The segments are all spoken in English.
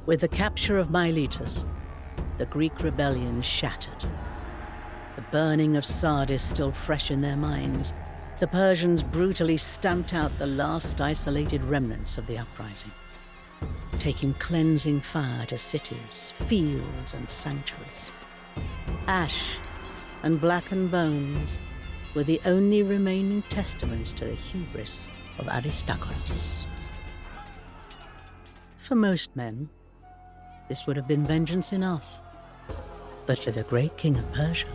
With the capture of Miletus, the Greek rebellion shattered. The burning of Sardis still fresh in their minds, the Persians brutally stamped out the last isolated remnants of the uprising, taking cleansing fire to cities, fields, and sanctuaries. Ash and blackened bones were the only remaining testaments to the hubris of Aristocles. For most men, this would have been vengeance enough. But for the great king of Persia,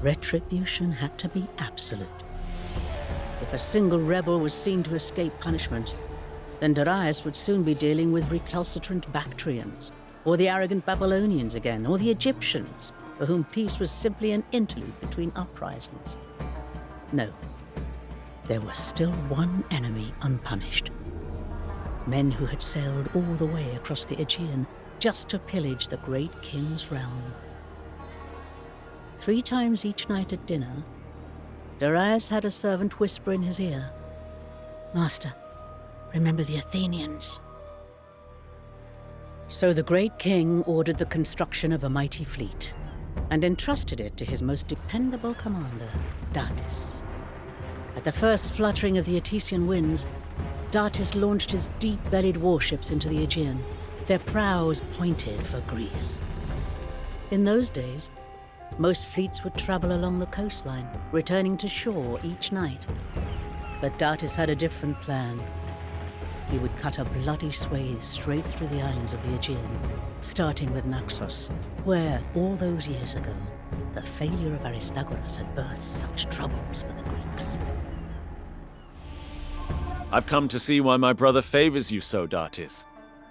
retribution had to be absolute. If a single rebel was seen to escape punishment, then Darius would soon be dealing with recalcitrant Bactrians, or the arrogant Babylonians again, or the Egyptians, for whom peace was simply an interlude between uprisings. No, there was still one enemy unpunished. Men who had sailed all the way across the Aegean just to pillage the great king's realm. 3 times each night at dinner, Darius had a servant whisper in his ear, "Master, remember the Athenians." So the great king ordered the construction of a mighty fleet and entrusted it to his most dependable commander, Datis. At the first fluttering of the Attician winds, Datis launched his deep-bellied warships into the Aegean, their prows pointed for Greece. In those days, most fleets would travel along the coastline, returning to shore each night. But Datis had a different plan. He would cut a bloody swathe straight through the islands of the Aegean, starting with Naxos, where, all those years ago, the failure of Aristides had birthed such troubles for the Greeks. I've come to see why my brother favors you so, Datis.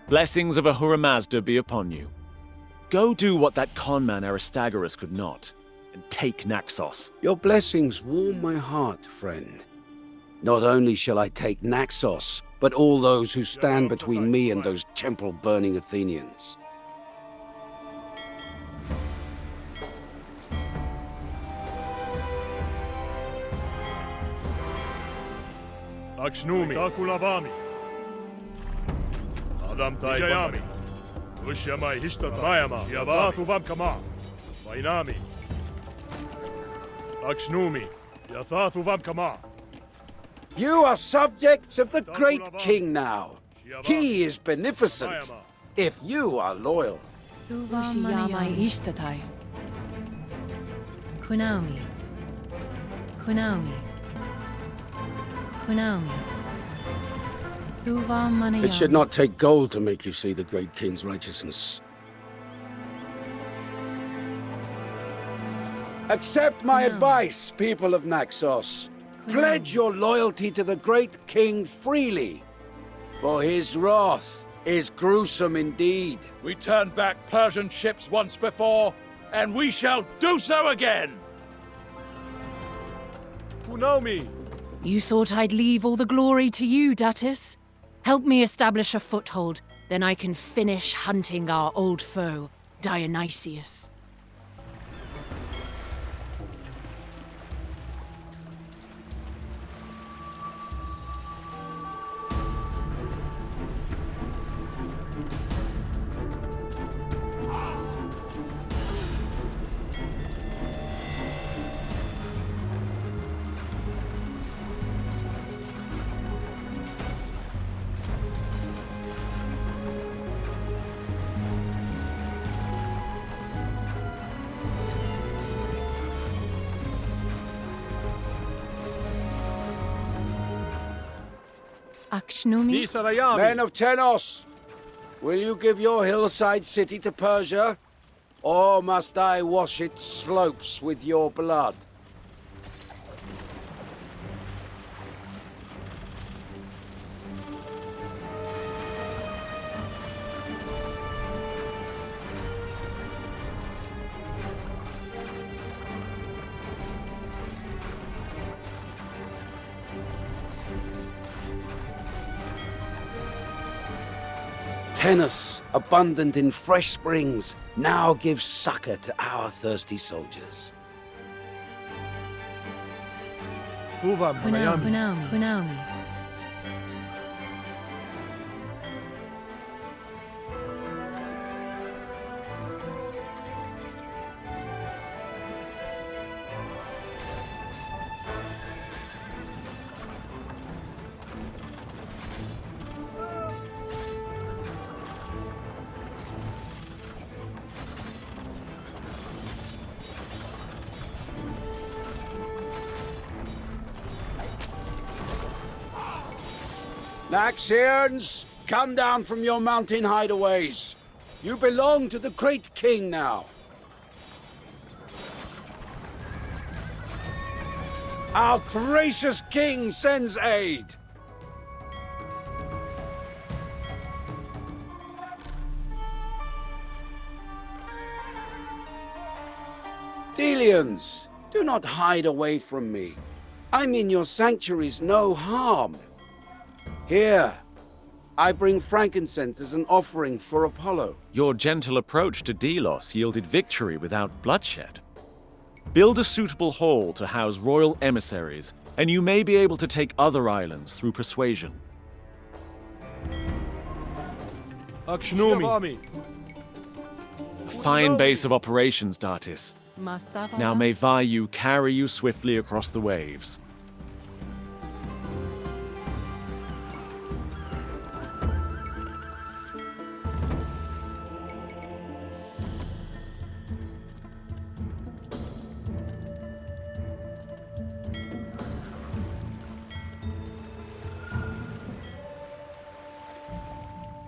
Blessings of Ahura Mazda be upon you. Go do what that conman Aristagoras could not, and take Naxos. Your blessings warm my heart, friend. Not only shall I take Naxos, but all those who stand between me and those temple-burning Athenians. Akshnumi, Takulavami, Adam Taijayami, Ushamai Hishtata, Mayama, Yavatu Vamkama, Vainami, Akshnumi, Yathatu Vamkama. You are subjects of the great king now. He is beneficent, if you are loyal. Ushiyamai Ishtatai. Kunaumi. Kunaumi. Kunaumi. It should not take gold to make you see the great king's righteousness. Accept my advice, people of Naxos. Pledge your loyalty to the great king freely, for his wrath is gruesome indeed. We turned back Persian ships once before, and we shall do so again! Kunaumi! You thought I'd leave all the glory to you, Datis? Help me establish a foothold, then I can finish hunting our old foe, Dionysius. Nisarayami! Men of Tenos, will you give your hillside city to Persia, or must I wash its slopes with your blood? Tenos, abundant in fresh springs, now gives succor to our thirsty soldiers. Kunaumi. Naxians, come down from your mountain hideaways. You belong to the great king now. Our gracious king sends aid. Delians, do not hide away from me. I mean your sanctuaries no harm. Here, I bring frankincense as an offering for Apollo. Your gentle approach to Delos yielded victory without bloodshed. Build a suitable hall to house royal emissaries, and you may be able to take other islands through persuasion. Akshnomi. A fine base of operations, Datis. Now may Vayu carry you swiftly across the waves.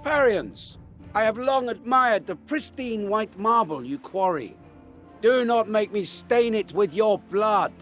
Parians, I have long admired the pristine white marble you quarry. Do not make me stain it with your blood.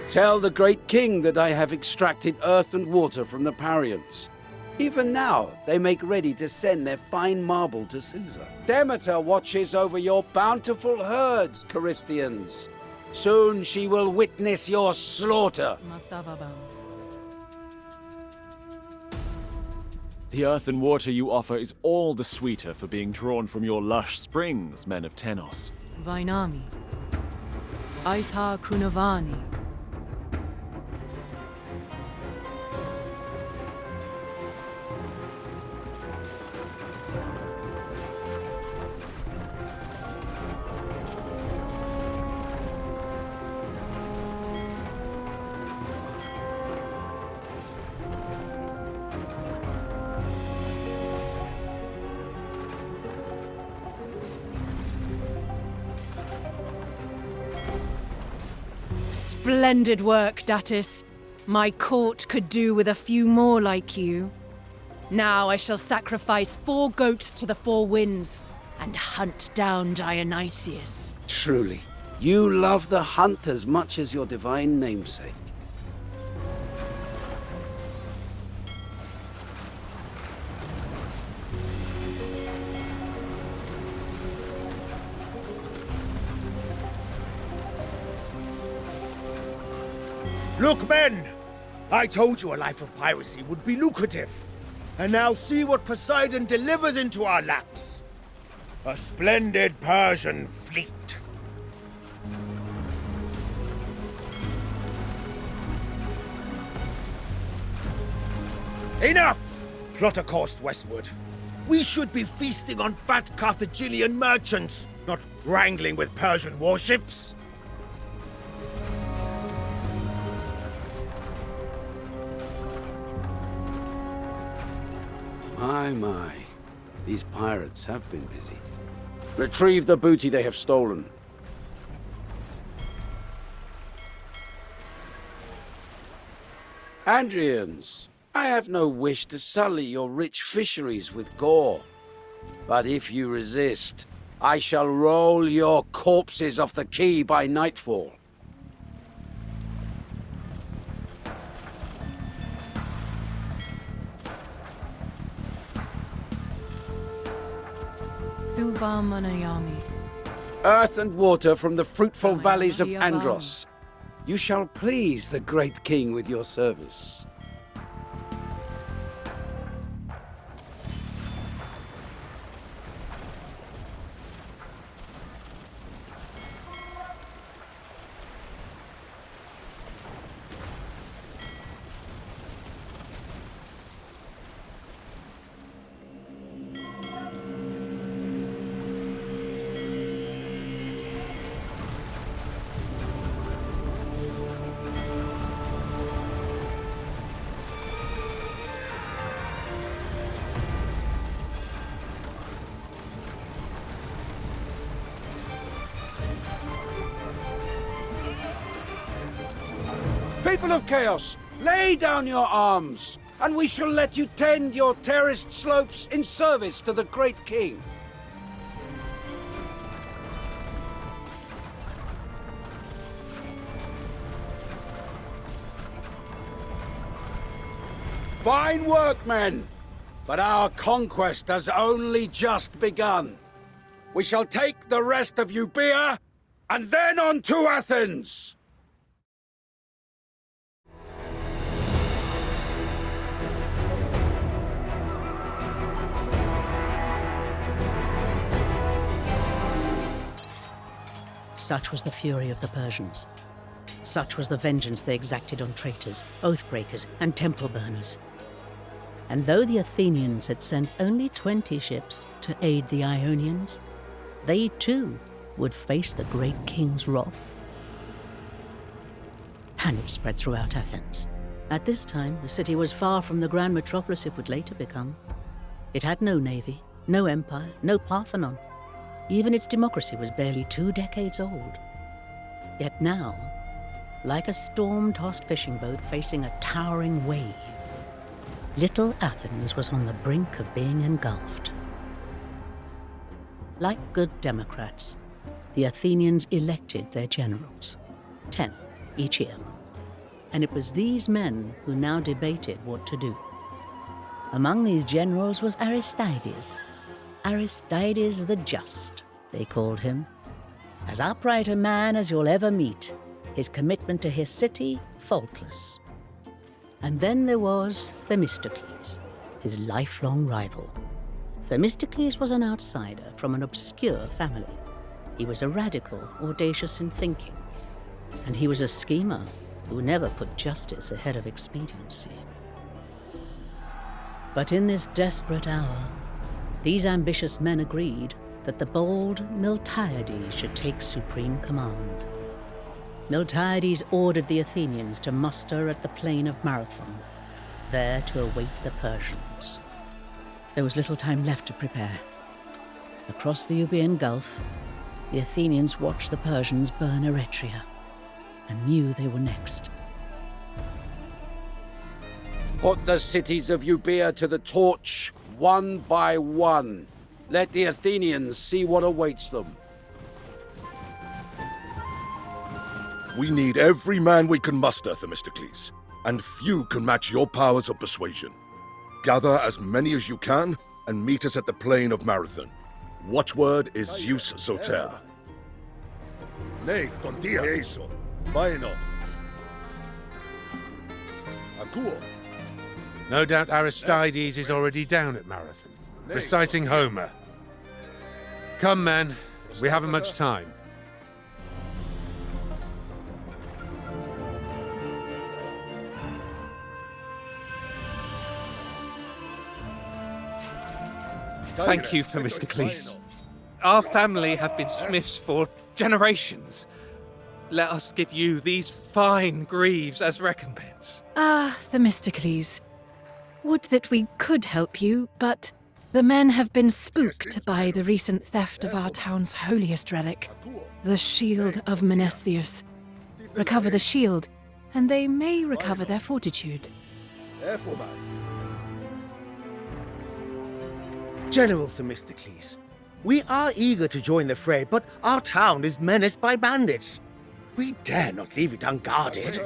Tell the great king that I have extracted earth and water from the Parians. Even now, they make ready to send their fine marble to Susa. Demeter watches over your bountiful herds, Caristians. Soon she will witness your slaughter. The earth and water you offer is all the sweeter for being drawn from your lush springs, men of Tenos. Vainami. Aita Kunavani. Splendid work, Datis. My court could do with a few more like you. Now I shall sacrifice 4 goats to the 4 winds and hunt down Dionysius. Truly, you love the hunt as much as your divine namesake. Look, men! I told you a life of piracy would be lucrative. And now see what Poseidon delivers into our laps. A splendid Persian fleet. Enough! Plot a course westward. We should be feasting on fat Carthaginian merchants, not wrangling with Persian warships. My. These pirates have been busy. Retrieve the booty they have stolen. Andrians, I have no wish to sully your rich fisheries with gore. But if you resist, I shall roll your corpses off the quay by nightfall. Earth and water from the fruitful valleys of Andros. You shall please the great king with your service. People of Chaos, lay down your arms, and we shall let you tend your terraced slopes in service to the great king. Fine work, men! But our conquest has only just begun. We shall take the rest of Euboea, and then on to Athens! Such was the fury of the Persians. Such was the vengeance they exacted on traitors, oath-breakers, and temple burners. And though the Athenians had sent only 20 ships to aid the Ionians, they too would face the great king's wrath. Panic spread throughout Athens. At this time, the city was far from the grand metropolis it would later become. It had no navy, no empire, no Parthenon. Even its democracy was barely 2 decades old. Yet now, like a storm-tossed fishing boat facing a towering wave, little Athens was on the brink of being engulfed. Like good Democrats, the Athenians elected their generals, 10 each year. And it was these men who now debated what to do. Among these generals was Aristides. Aristides the Just, they called him. As upright a man as you'll ever meet, his commitment to his city faultless. And then there was Themistocles, his lifelong rival. Themistocles was an outsider from an obscure family. He was a radical, audacious in thinking, and he was a schemer who never put justice ahead of expediency. But in this desperate hour, these ambitious men agreed that the bold Miltiadis should take supreme command. Miltiadis ordered the Athenians to muster at the plain of Marathon, there to await the Persians. There was little time left to prepare. Across the Euboean Gulf, the Athenians watched the Persians burn Eretria, and knew they were next. Put the cities of Euboea to the torch, one by one. Let the Athenians see what awaits them. We need every man we can muster, Themistocles, and few can match your powers of persuasion. Gather as many as you can, and meet us at the plain of Marathon. Watchword is Zeus Soter. Ne, ton dia. Eso. Vaino. Akuo. No doubt Aristides is already down at Marathon, reciting Homer. Come, men. We haven't much time. Thank you, Themistocles. Our family have been smiths for generations. Let us give you these fine greaves as recompense. Ah, Themistocles. Would that we could help you, but the men have been spooked by the recent theft of our town's holiest relic, the shield of Menesthius. Recover the shield, and they may recover their fortitude. General Themistocles, we are eager to join the fray, but our town is menaced by bandits. We dare not leave it unguarded.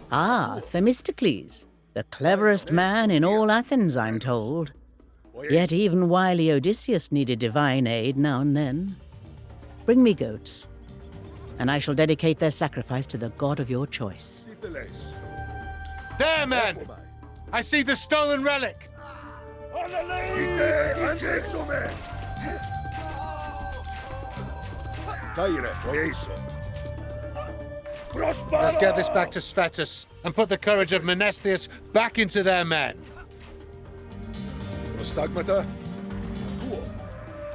Ah, Themistocles, the cleverest man in all Athens, I'm told. Yet even wily Odysseus needed divine aid now and then. Bring me goats, and I shall dedicate their sacrifice to the god of your choice. There, men! I see the stolen relic! Let's get this back to Sphetus and put the courage of Menesthius back into their men. Prostagmata,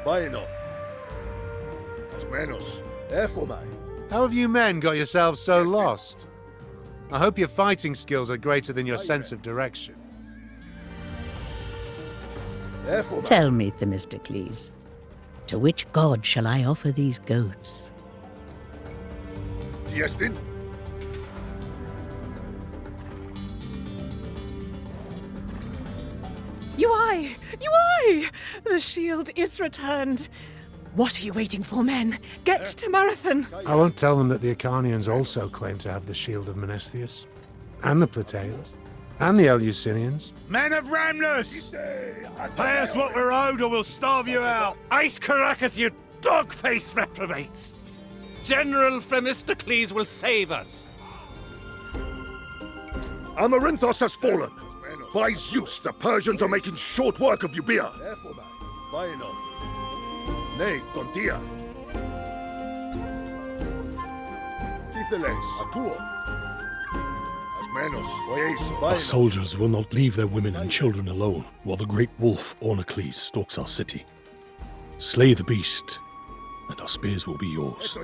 Vaino. As menos. Echomai. How have you men got yourselves so lost? I hope your fighting skills are greater than your sense of direction. Tell me, Themistocles, to which god shall I offer these goats? Diestin? Euboea! Euboea! The shield is returned. What are you waiting for, men? Get to Marathon! I won't tell them that the Acarnanians also claim to have the shield of Menestheus, and the Plataeans, and the Eleusinians. Men of Ramnus! Pay us what we're owed or we'll starve you out! Ice Caracas, you dog-faced reprobates! General Themistocles will save us! Amarinthos has fallen. By Zeus, the Persians are making short work of Euboea. Nay, Tontia. Titheles, Akuo. As menos, Our soldiers will not leave their women and children alone while the great wolf Ornacles stalks our city. Slay the beast, and our spears will be yours.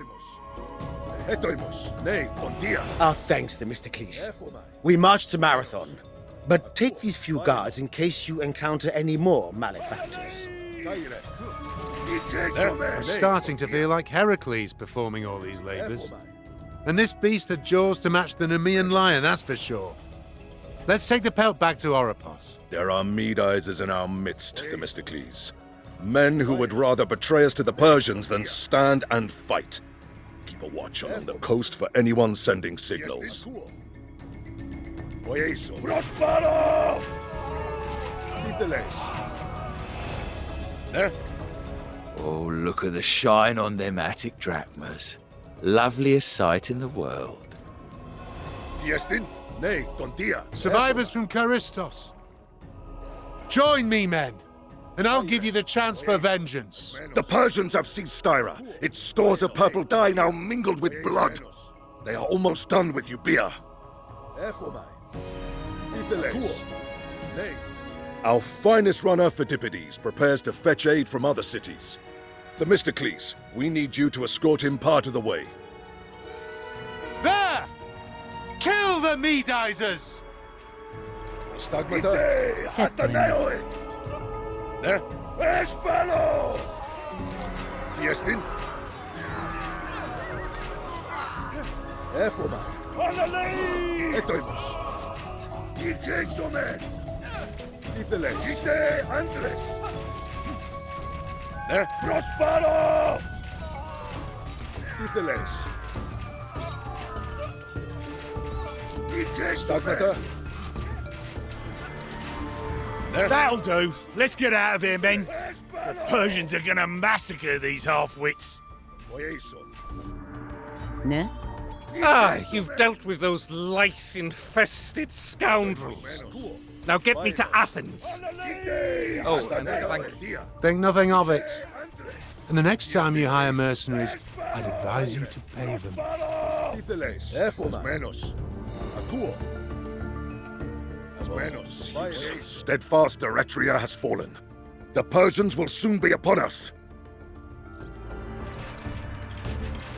Etoimos, nay, Tontia. Our thanks, Themistocles. We march to Marathon, but take these few guards in case you encounter any more malefactors. I'm starting to feel like Heracles performing all these labours. And this beast had jaws to match the Nemean lion, that's for sure. Let's take the pelt back to Oropos. There are Medises in our midst, Themistocles. Men who would rather betray us to the Persians than stand and fight. Keep a watch along the coast for anyone sending signals. Prospero! Oh, look at the shine on them Attic drachmas. Loveliest sight in the world. Diestin? Nay, Tontia. Survivors from Charistos. Join me, men, and I'll give you the chance for vengeance. The Persians have seized Styra. Its stores of purple dye now mingled with blood. They are almost done with Euboea. Our finest runner, Phidippides, prepares to fetch aid from other cities. Themistocles, we need you to escort him part of the way. There! Kill the Medisers! Stagmata, Atheneo! Espalo! Diestin? Echoma! Etoimos! Ikesomen! Itheles! Ite Andres! Prospero! Itheles! Stagmata? That'll do. Let's get out of here, men. The Persians are gonna massacre these half-wits. Ne? Ah, you've dealt with those lice-infested scoundrels. Now get me to Athens. Oh, and thank you. Think nothing of it. And the next time you hire mercenaries, I'd advise you to pay them. Steadfast Eretria has fallen. The Persians will soon be upon us.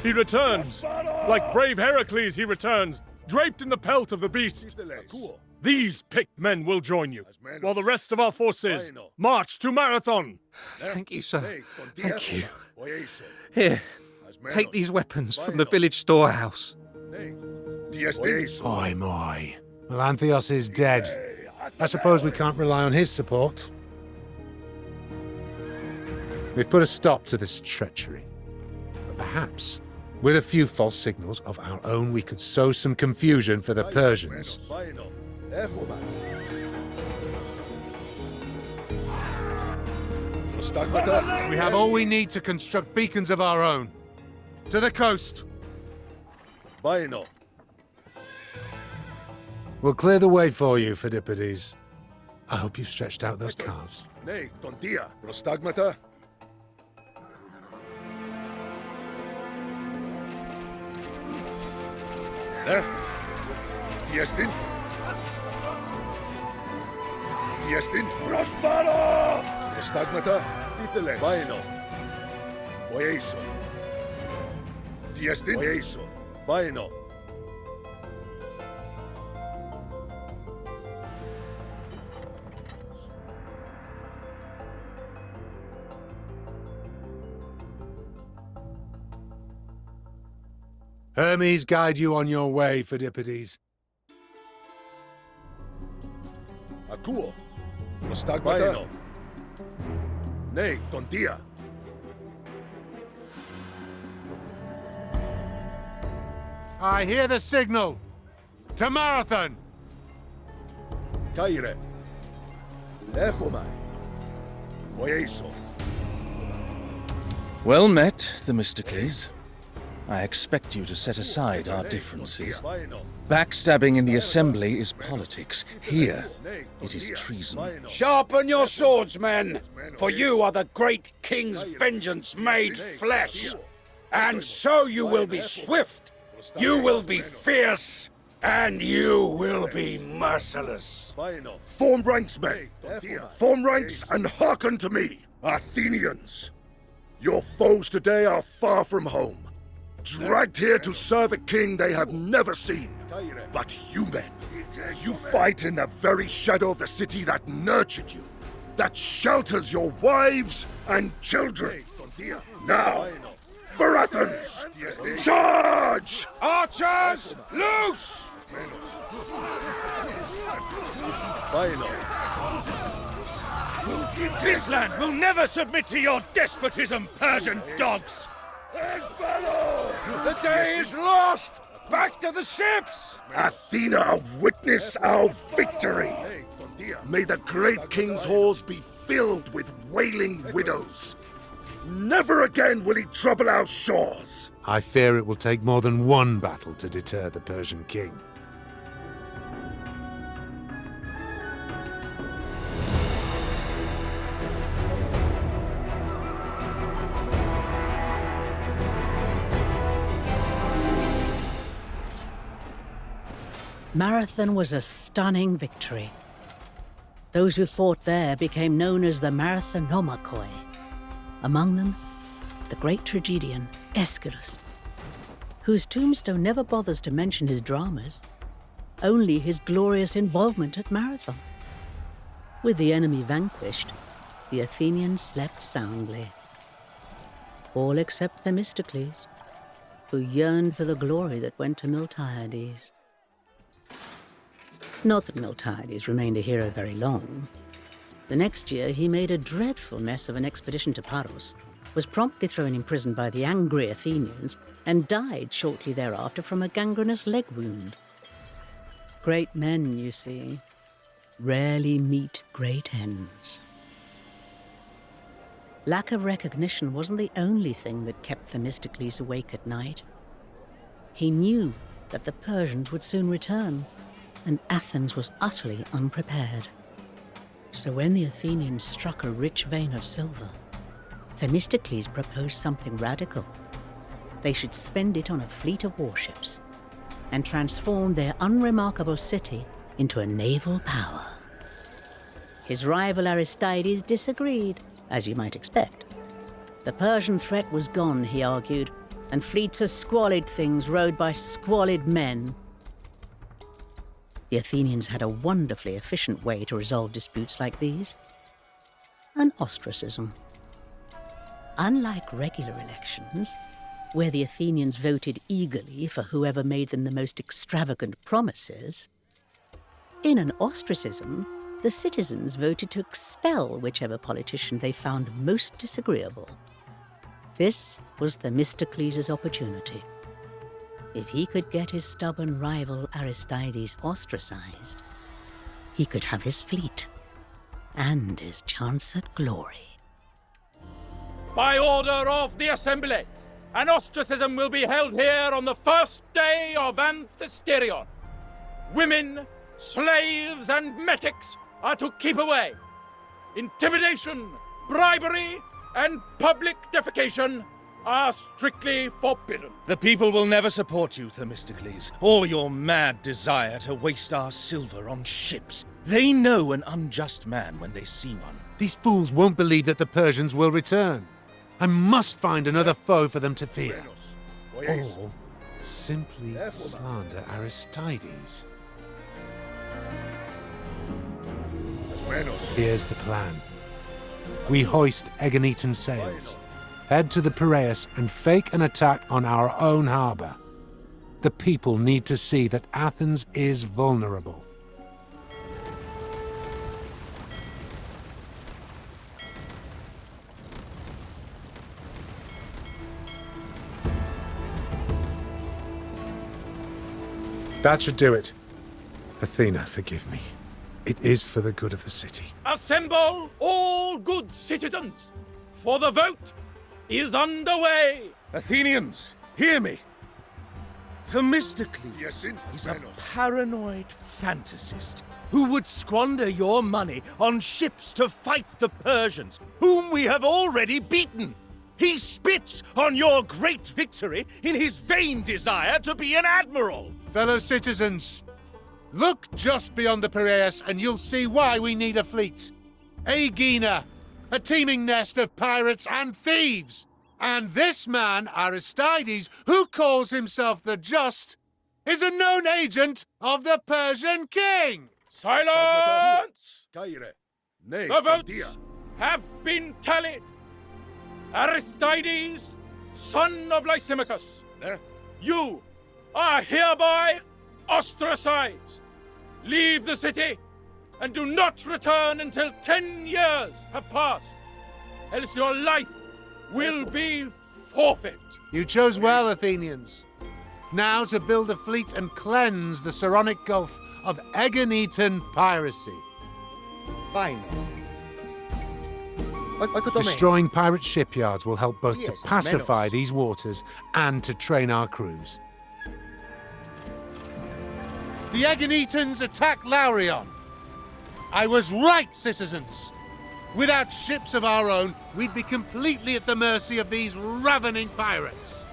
He returns! Like brave Heracles, he returns, draped in the pelt of the beast. These picked men will join you, while the rest of our forces march to Marathon. Thank you, sir. Thank you. Here, take these weapons from the village storehouse. Oi, my. Melanthios is dead. I suppose we can't rely on his support. We've put a stop to this treachery. But perhaps, with a few false signals of our own, we could sow some confusion for the Persians. We have all we need to construct beacons of our own. To the coast! We'll clear the way for you, Phidippides. I hope you've stretched out those calves. Nay, Tontia, Prostagmata. Diestin? Diestin? Prospero! Prostagmata, Tithele. Vaino. Oieso. Diestin. Oieso. Baino. Hermes guide you on your way, Phidippides. Akuo. Ostagbaino. Nei, tontia. I hear the signal. To Marathon! Caire. Echomai. Oieso. Well met, Themistocles. I expect you to set aside our differences. Backstabbing in the assembly is politics. Here, it is treason. Sharpen your swords, men, for you are the great king's vengeance made flesh. And so you will be swift, you will be fierce, and you will be merciless. Form ranks, men. Form ranks and hearken to me, Athenians. Your foes today are far from home, dragged here to serve a king they have never seen. But you men, you fight in the very shadow of the city that nurtured you, that shelters your wives and children. Now, for Athens! Charge! Archers, loose! This land will never submit to your despotism, Persian dogs! The day is lost! Back to the ships! Athena, witness our victory! May the great king's halls be filled with wailing widows. Never again will he trouble our shores. I fear it will take more than one battle to deter the Persian king. Marathon was a stunning victory. Those who fought there became known as the Marathonomachoi. Among them, the great tragedian Aeschylus, whose tombstone never bothers to mention his dramas, only his glorious involvement at Marathon. With the enemy vanquished, the Athenians slept soundly. All except Themistocles, who yearned for the glory that went to Miltiadis. Not that Miltiadis remained a hero very long. The next year, he made a dreadful mess of an expedition to Paros, was promptly thrown in prison by the angry Athenians, and died shortly thereafter from a gangrenous leg wound. Great men, you see, rarely meet great ends. Lack of recognition wasn't the only thing that kept Themistocles awake at night. He knew that the Persians would soon return, and Athens was utterly unprepared. So when the Athenians struck a rich vein of silver, Themistocles proposed something radical. They should spend it on a fleet of warships and transform their unremarkable city into a naval power. His rival Aristides disagreed, as you might expect. The Persian threat was gone, he argued, and fleets of squalid things rowed by squalid men. The Athenians had a wonderfully efficient way to resolve disputes like these: an ostracism. Unlike regular elections, where the Athenians voted eagerly for whoever made them the most extravagant promises, in an ostracism, the citizens voted to expel whichever politician they found most disagreeable. This was Themistocles' opportunity. If he could get his stubborn rival Aristides ostracized, he could have his fleet and his chance at glory. By order of the Assembly, an ostracism will be held here on the first day of Anthesterion. Women, slaves, and metics are to keep away. Intimidation, bribery, and public defecation are strictly forbidden. The people will never support you, Themistocles, or your mad desire to waste our silver on ships. They know an unjust man when they see one. These fools won't believe that the Persians will return. I must find another foe for them to fear. Or simply slander Aristides. Here's the plan. We hoist Aeginetan sails, head to the Piraeus and fake an attack on our own harbour. The people need to see that Athens is vulnerable. That should do it. Athena, forgive me. It is for the good of the city. Assemble, all good citizens, for the vote is underway. Athenians, hear me. Themistocles is a paranoid fantasist who would squander your money on ships to fight the Persians, whom we have already beaten. He spits on your great victory in his vain desire to be an admiral. Fellow citizens, look just beyond the Piraeus and you'll see why we need a fleet. Aigina, a teeming nest of pirates and thieves. And this man, Aristides, who calls himself the Just, is a known agent of the Persian king. Silence! The votes have been tallied. Aristides, son of Lysimachus, you are hereby ostracized. Leave the city and do not return until 10 years have passed, else your life will be forfeit. You chose well, Athenians. Now to build a fleet and cleanse the Saronic Gulf of Aeginetan piracy. Fine. Destroying pirate shipyards will help both to pacify these waters and to train our crews. The Aeginetans attack Laurion. I was right, citizens. Without ships of our own, we'd be completely at the mercy of these ravening pirates.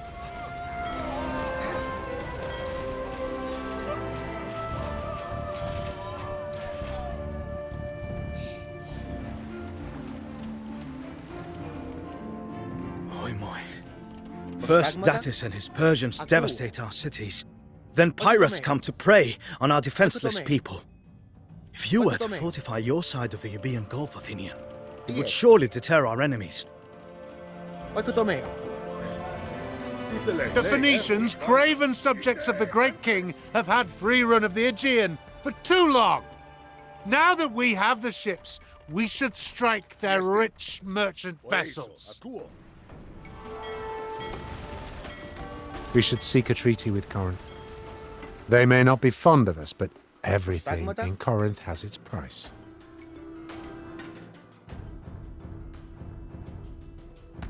First Datis and his Persians devastate our cities. Then pirates come to prey on our defenseless people. If you were to fortify your side of the Euboean Gulf, Athenian, it would surely deter our enemies. The Phoenicians, craven subjects of the great king, have had free run of the Aegean for too long. Now that we have the ships, we should strike their rich merchant vessels. We should seek a treaty with Corinth. They may not be fond of us, but everything in Corinth has its price.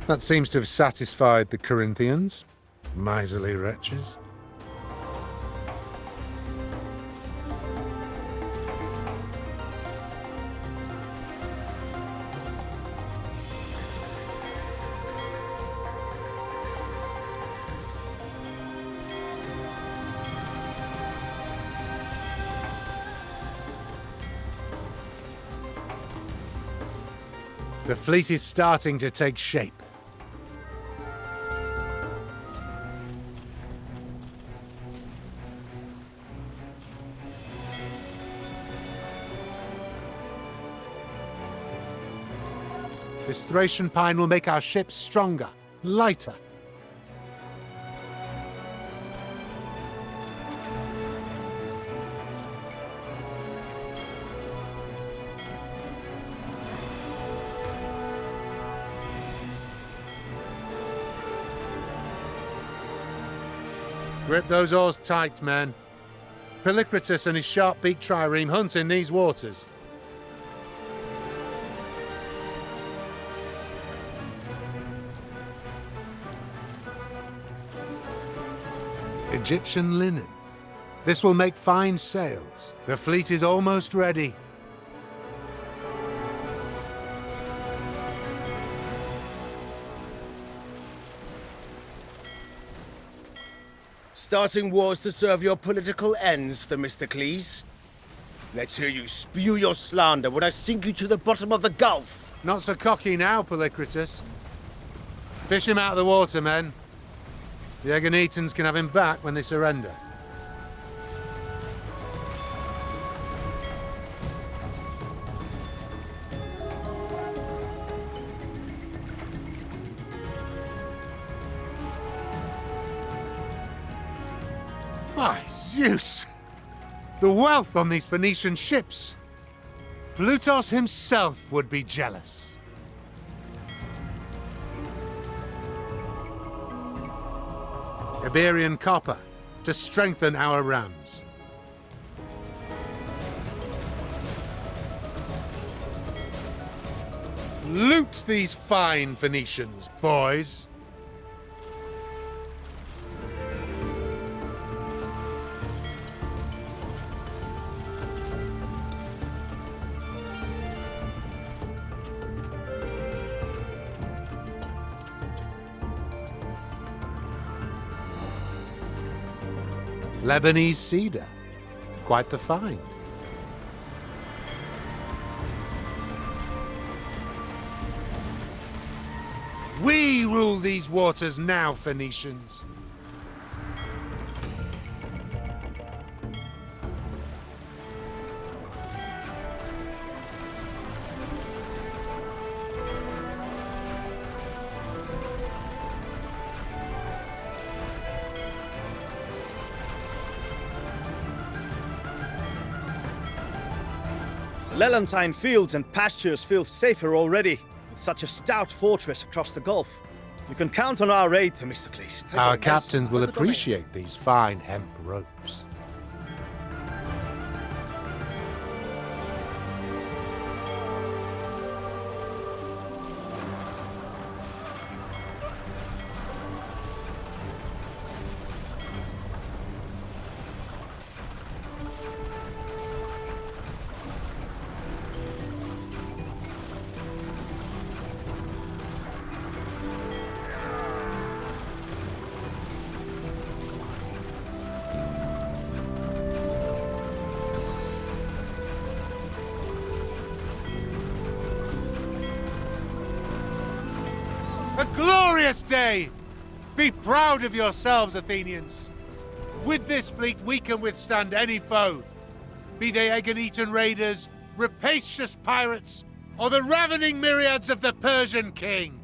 That seems to have satisfied the Corinthians. Miserly wretches. The fleet is starting to take shape. This Thracian pine will make our ships stronger, lighter. Grip those oars tight, men. Polycrates and his sharp-beaked trireme hunt in these waters. Egyptian linen. This will make fine sails. The fleet is almost ready. Starting wars to serve your political ends, Themistocles. Let's hear you spew your slander when I sink you to the bottom of the gulf. Not so cocky now, Polycrates. Fish him out of the water, men. The Aeginetans can have him back when they surrender. By Zeus! The wealth on these Phoenician ships! Plutus himself would be jealous. Iberian copper to strengthen our rams. Loot these fine Phoenicians, boys! Lebanese cedar. Quite the find. We rule these waters now, Phoenicians. Lelantine fields and pastures feel safer already, with such a stout fortress across the Gulf. You can count on our aid, Themistocles. Our captains will appreciate these fine hemp ropes. A glorious day! Be proud of yourselves, Athenians. With this fleet, we can withstand any foe, be they Aeginetan raiders, rapacious pirates, or the ravening myriads of the Persian king.